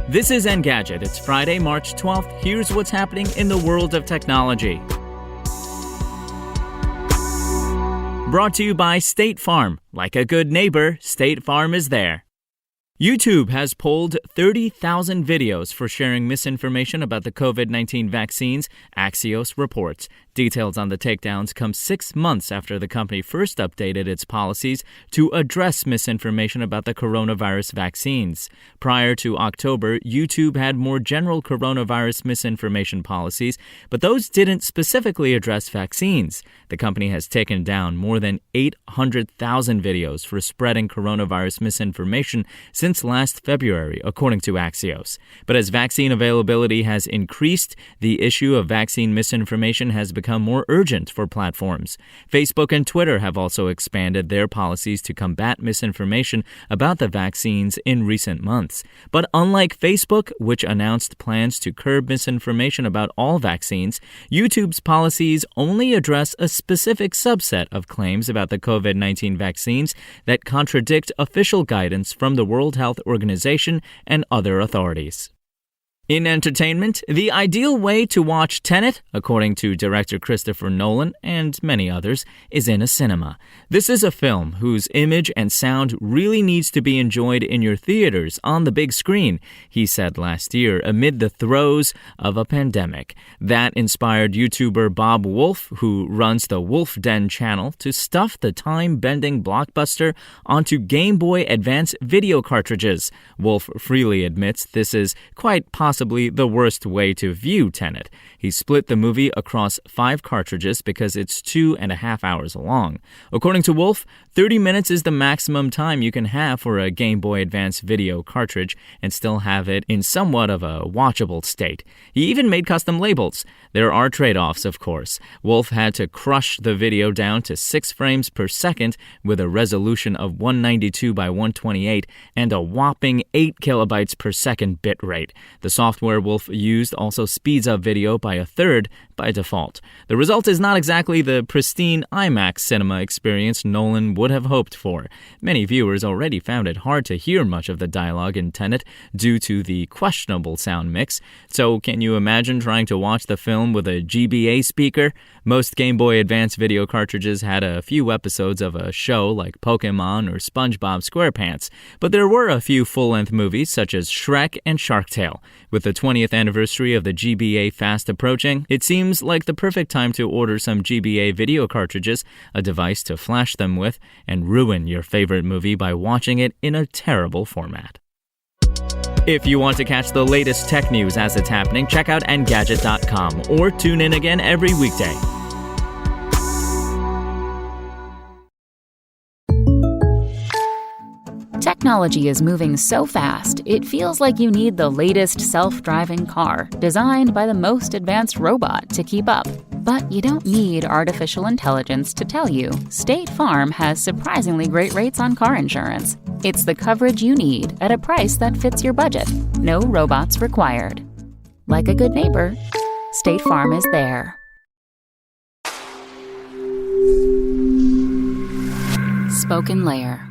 This is Engadget. It's Friday, March 12th. Here's what's happening in the world of technology. Brought to you by State Farm. Like a good neighbor, State Farm is there. YouTube has pulled 30,000 videos for sharing misinformation about the COVID-19 vaccines, Axios reports. Details on the takedowns come 6 months after the company first updated its policies to address misinformation about the coronavirus vaccines. Prior to October, YouTube had more general coronavirus misinformation policies, but those didn't specifically address vaccines. The company has taken down more than 800,000 videos for spreading coronavirus misinformation since last February, according to Axios. But as vaccine availability has increased, the issue of vaccine misinformation has become more urgent for platforms. Facebook and Twitter have also expanded their policies to combat misinformation about the vaccines in recent months. But unlike Facebook, which announced plans to curb misinformation about all vaccines, YouTube's policies only address a specific subset of claims about the COVID-19 vaccines that contradict official guidance from the World Health Organization and other authorities. In entertainment, the ideal way to watch Tenet, according to director Christopher Nolan and many others, is in a cinema. This is a film whose image and sound really needs to be enjoyed in your theaters on the big screen, he said last year amid the throes of a pandemic. That inspired YouTuber Bob Wolf, who runs the Wolf Den channel, to stuff the time-bending blockbuster onto Game Boy Advance video cartridges. Wolf freely admits this is quite possibly the worst way to view Tenet. He split the movie across 5 cartridges because it's 2.5 hours long. According to Wolf, 30 minutes is the maximum time you can have for a Game Boy Advance video cartridge and still have it in somewhat of a watchable state. He even made custom labels. There are trade-offs, of course. Wolf had to crush the video down to 6 frames per second with a resolution of 192 by 128 and a whopping 8 kilobytes per second bit rate. The software Wolf used also speeds up video by a third by default. The result is not exactly the pristine IMAX cinema experience Nolan would have hoped for. Many viewers already found it hard to hear much of the dialogue in Tenet due to the questionable sound mix. So can you imagine trying to watch the film with a GBA speaker? Most Game Boy Advance video cartridges had a few episodes of a show like Pokemon or SpongeBob SquarePants, but there were a few full-length movies such as Shrek and Shark Tale. With the 20th anniversary of the GBA fast approaching, it seems like the perfect time to order some GBA video cartridges, a device to flash them with, and ruin your favorite movie by watching it in a terrible format. If you want to catch the latest tech news as it's happening, check out Engadget.com or tune in again every weekday. Technology is moving so fast, it feels like you need the latest self-driving car designed by the most advanced robot to keep up. But you don't need artificial intelligence to tell you State Farm has surprisingly great rates on car insurance. It's the coverage you need at a price that fits your budget. No robots required. Like a good neighbor, State Farm is there. Spoken Layer.